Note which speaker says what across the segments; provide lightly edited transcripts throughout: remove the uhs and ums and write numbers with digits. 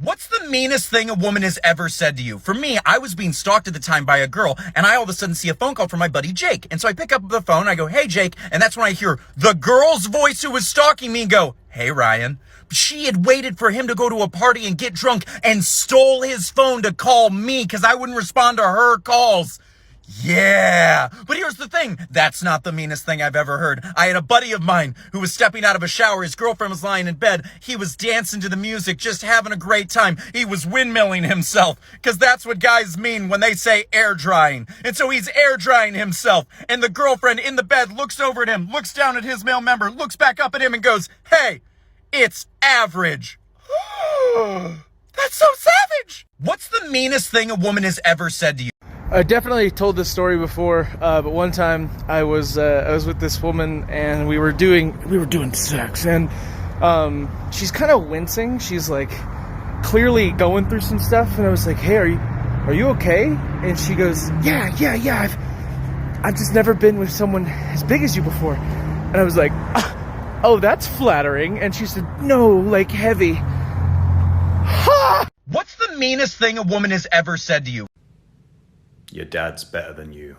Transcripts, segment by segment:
Speaker 1: What's the meanest thing a woman has ever said to you? For me, I was being stalked at the time by a girl, and I all of a sudden see a phone call from my buddy Jake. And so I pick up the phone, I go, "Hey, Jake." And that's when I hear the girl's voice who was stalking me go, "Hey, Ryan." She had waited for him to go to a party and get drunk and stole his phone to call me because I wouldn't respond to her calls. Yeah, but here's the thing. That's not the meanest thing I've ever heard. I had a buddy of mine who was stepping out of a shower. His girlfriend was lying in bed. He was dancing to the music, just having a great time. He was windmilling himself because that's what guys mean when they say air drying. And so he's air drying himself. And the girlfriend in the bed looks over at him, looks down at his male member, looks back up at him and goes, "Hey, it's average." That's so savage. What's the meanest thing a woman has ever said to you?
Speaker 2: I definitely told this story before, but one time I was with this woman and we were doing sex, and she's kind of wincing. She's like clearly going through some stuff, and I was like, "Hey, are you okay?" And she goes, "Yeah. I've just never been with someone as big as you before." And I was like, "Oh, that's flattering." And she said, "No, like heavy."
Speaker 1: What's the meanest thing a woman has ever said to you?
Speaker 3: Your dad's better than you.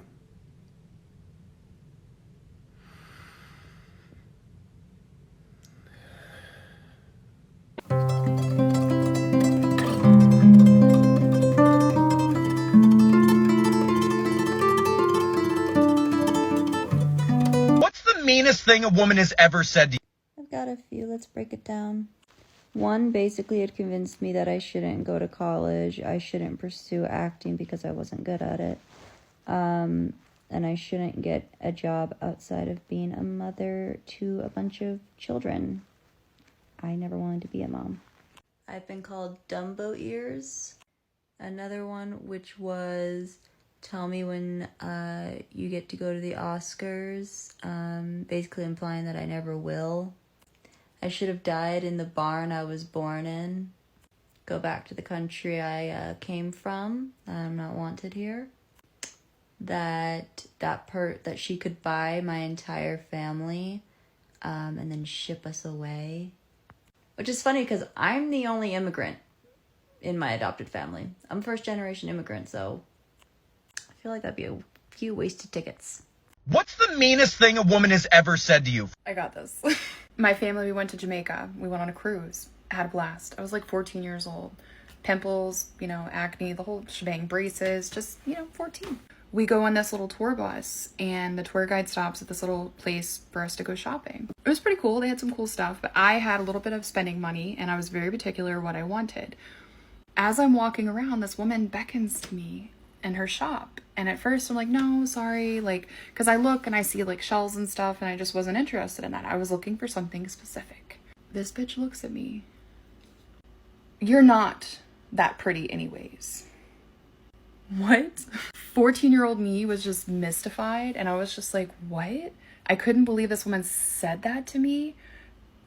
Speaker 1: What's the meanest thing a woman has ever said to you?
Speaker 4: I've got a few. Let's break it down. One, basically it convinced me that I shouldn't go to college. I shouldn't pursue acting because I wasn't good at it. And I shouldn't get a job outside of being a mother to a bunch of children. I never wanted to be a mom. I've been called Dumbo ears. Another one, which was, tell me when you get to go to the Oscars, basically implying that I never will. I should have died in the barn I was born in. Go back to the country I came from. I'm not wanted here. That she could buy my entire family and then ship us away. Which is funny because I'm the only immigrant in my adopted family. I'm first generation immigrant, so I feel like that'd be a few wasted tickets.
Speaker 1: What's the meanest thing a woman has ever said to you?
Speaker 5: I got this. My family, we went to Jamaica. We went on a cruise. I had a blast. I was like 14 years old. Pimples, acne, the whole shebang, braces, just, 14. We go on this little tour bus, and the tour guide stops at this little place for us to go shopping. It was pretty cool. They had some cool stuff, but I had a little bit of spending money, and I was very particular what I wanted. As I'm walking around, this woman beckons to me in her shop. And at first I'm like, "No, sorry," because I look and I see shells and stuff, and I just wasn't interested in that. I was looking for something specific. This bitch looks at me. "You're not that pretty anyways." What? 14-year-old me was just mystified, and I was just like, what? I couldn't believe this woman said that to me.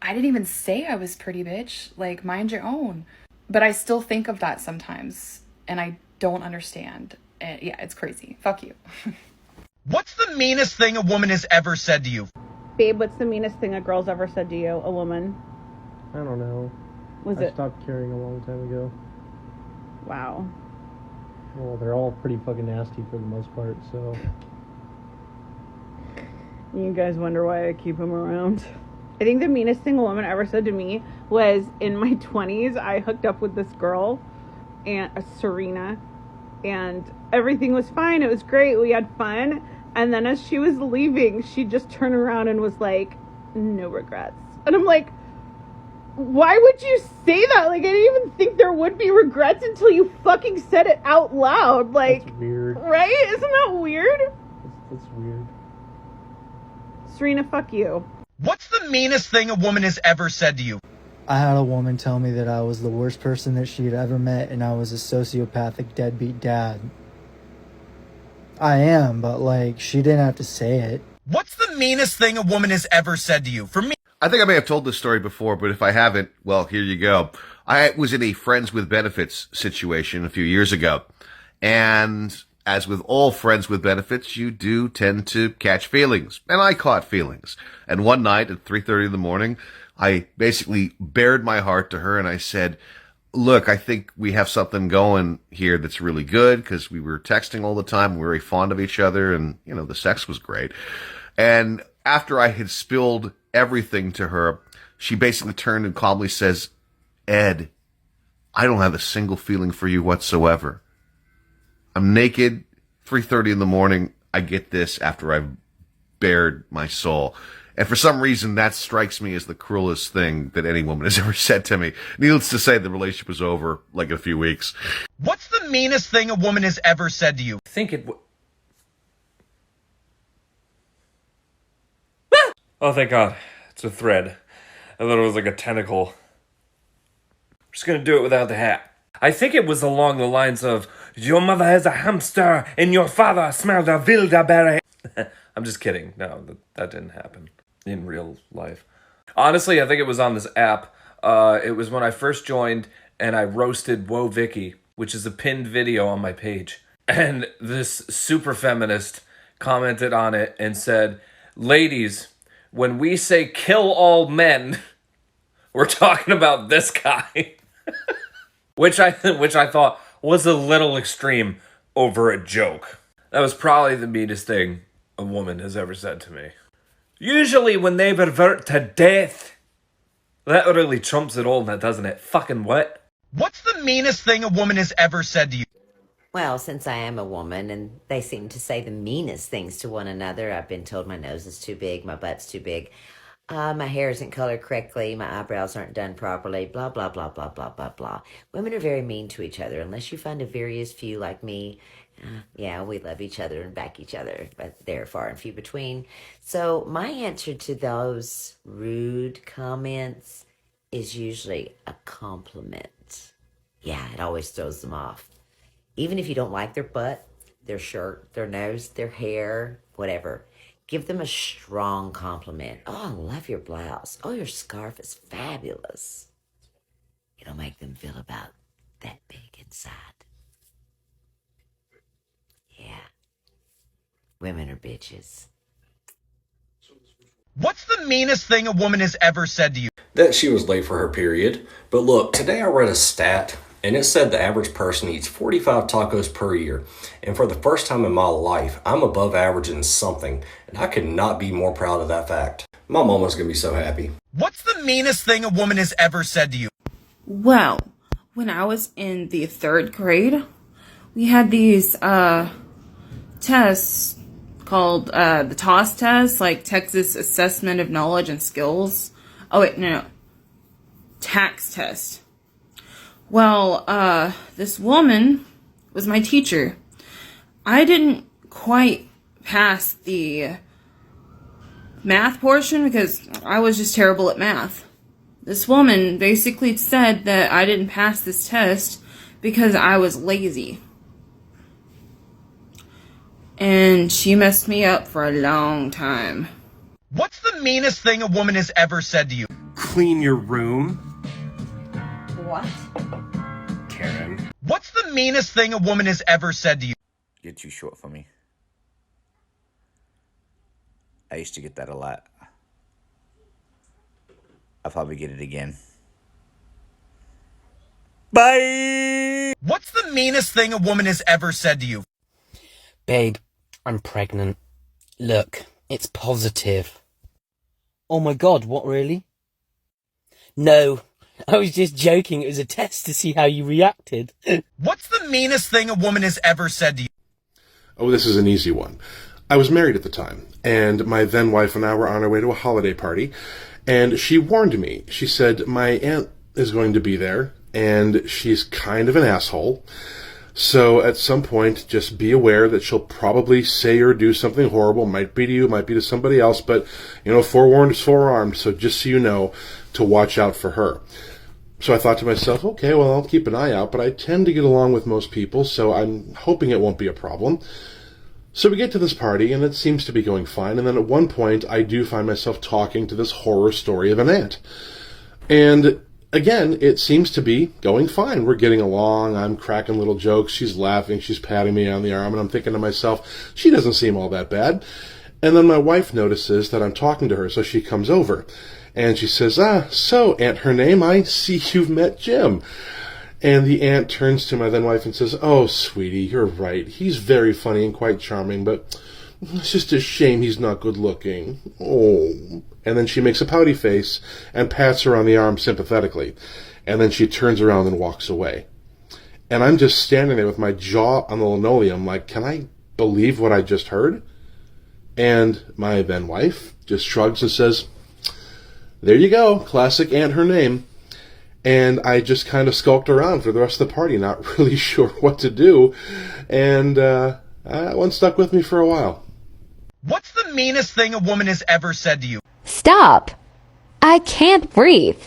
Speaker 5: I didn't even say I was pretty, bitch. Mind your own. But I still think of that sometimes, and I don't understand. And yeah, it's crazy. Fuck you.
Speaker 1: What's the meanest thing a woman has ever said to you?
Speaker 6: Babe, what's the meanest thing a girl's ever said to you, a woman?
Speaker 7: I don't know. I stopped caring a long time ago.
Speaker 6: Wow.
Speaker 7: Well, they're all pretty fucking nasty for the most part, so...
Speaker 6: You guys wonder why I keep them around? I think the meanest thing a woman ever said to me was, in my 20s, I hooked up with this girl, and Serena, and everything was fine. It was great. We had fun. And then as she was leaving, she just turned around and was like, "No regrets." And I'm like, why would you say that? I didn't even think there would be regrets until you fucking said it out loud.
Speaker 7: That's weird.
Speaker 6: Right? Isn't that weird?
Speaker 7: That's weird.
Speaker 6: Serena, fuck you.
Speaker 1: What's the meanest thing a woman has ever said to you?
Speaker 8: I had a woman tell me that I was the worst person that she had ever met, and I was a sociopathic deadbeat dad. I am, but she didn't have to say it.
Speaker 1: What's the meanest thing a woman has ever said to you? For me,
Speaker 9: I think I may have told this story before, but if I haven't, well, here you go. I was in a friends with benefits situation a few years ago. And as with all friends with benefits, you do tend to catch feelings. And I caught feelings. And one night at 3:30 in the morning, I basically bared my heart to her and I said, look, I think we have something going here that's really good because we were texting all the time. We were very fond of each other, and, you know, the sex was great. And after I had spilled everything to her, she basically turned and calmly says, Ed, I don't have a single feeling for you whatsoever. I'm naked, 3:30 in the morning. I get this after I've bared my soul. And for some reason, that strikes me as the cruelest thing that any woman has ever said to me. Needless to say, the relationship was over like in a few weeks.
Speaker 1: What's the meanest thing a woman has ever said to you?
Speaker 10: I think it Oh, thank God. It's a thread. I thought it was like a tentacle. I'm just gonna do it without the hat. I think it was along the lines of, your mother has a hamster and your father smelled a wilderberry. I'm just kidding. No, that didn't happen in real life. Honestly, I think it was on this app. It was when I first joined and I roasted Whoa Vicky, which is a pinned video on my page. And this super feminist commented on it and said, ladies, when we say kill all men, we're talking about this guy. which I thought was a little extreme over a joke. That was probably the meanest thing a woman has ever said to me. Usually when they revert to death, that really trumps it all, doesn't it? Fucking what?
Speaker 1: What's the meanest thing a woman has ever said to you?
Speaker 11: Well, since I am a woman and they seem to say the meanest things to one another, I've been told my nose is too big, my butt's too big, my hair isn't colored correctly, my eyebrows aren't done properly, blah, blah, blah, blah, blah, blah, blah. Women are very mean to each other, unless you find a various few like me. Yeah, we love each other and back each other, but they're far and few between. So my answer to those rude comments is usually a compliment. Yeah, it always throws them off. Even if you don't like their butt, their shirt, their nose, their hair, whatever, give them a strong compliment. Oh, I love your blouse. Oh, your scarf is fabulous. It'll make them feel about that big inside. Yeah. Women are bitches.
Speaker 1: What's the meanest thing a woman has ever said to you?
Speaker 12: That she was late for her period. But look, today I read a stat, and it said the average person eats 45 tacos per year. And for the first time in my life, I'm above average in something, and I could not be more proud of that fact. My mama's gonna be so happy.
Speaker 1: What's the meanest thing a woman has ever said to you?
Speaker 13: Well, when I was in the 3rd grade, we had these tests called the TOS test, like Texas Assessment of Knowledge and Skills. Oh wait, no. Tax test. Well, this woman was my teacher. I didn't quite pass the math portion because I was just terrible at math. This woman basically said that I didn't pass this test because I was lazy. And she messed me up for a long time.
Speaker 1: What's the meanest thing a woman has ever said to you?
Speaker 10: Clean your room.
Speaker 11: What?
Speaker 10: Karen.
Speaker 1: What's the meanest thing a woman has ever said to you?
Speaker 14: You're too short for me. I used to get that a lot. I'll probably get it again. Bye!
Speaker 1: What's the meanest thing a woman has ever said to you?
Speaker 15: Babe, I'm pregnant. Look, it's positive. Oh my God, what, really? No, I was just joking. It was a test to see how you reacted.
Speaker 1: What's the meanest thing a woman has ever said to you?
Speaker 16: Oh, this is an easy one. I was married at the time, and my then wife and I were on our way to a holiday party, and she warned me. She said, my aunt is going to be there, and she's kind of an asshole. So at some point, just be aware that she'll probably say or do something horrible. Might be to you, might be to somebody else, but, forewarned is forearmed, so just so you know, to watch out for her. So I thought to myself, okay, well, I'll keep an eye out, but I tend to get along with most people, so I'm hoping it won't be a problem. So we get to this party, and it seems to be going fine, and then at one point, I do find myself talking to this horror story of an aunt. And again, it seems to be going fine. We're getting along, I'm cracking little jokes, she's laughing, she's patting me on the arm, and I'm thinking to myself, she doesn't seem all that bad. And then my wife notices that I'm talking to her, so she comes over. And she says, so, Aunt Her Name, I see you've met Jim. And the aunt turns to my then wife and says, "Oh, sweetie, you're right. He's very funny and quite charming, but it's just a shame he's not good looking. Oh." And then she makes a pouty face and pats her on the arm sympathetically. And then she turns around and walks away. And I'm just standing there with my jaw on the linoleum like, can I believe what I just heard? And my then wife just shrugs and says, "There you go, classic aunt her name." And I just kind of skulked around for the rest of the party, not really sure what to do. And that one stuck with me for a while.
Speaker 1: What's the meanest thing a woman has ever said to you?
Speaker 17: Stop! I can't breathe.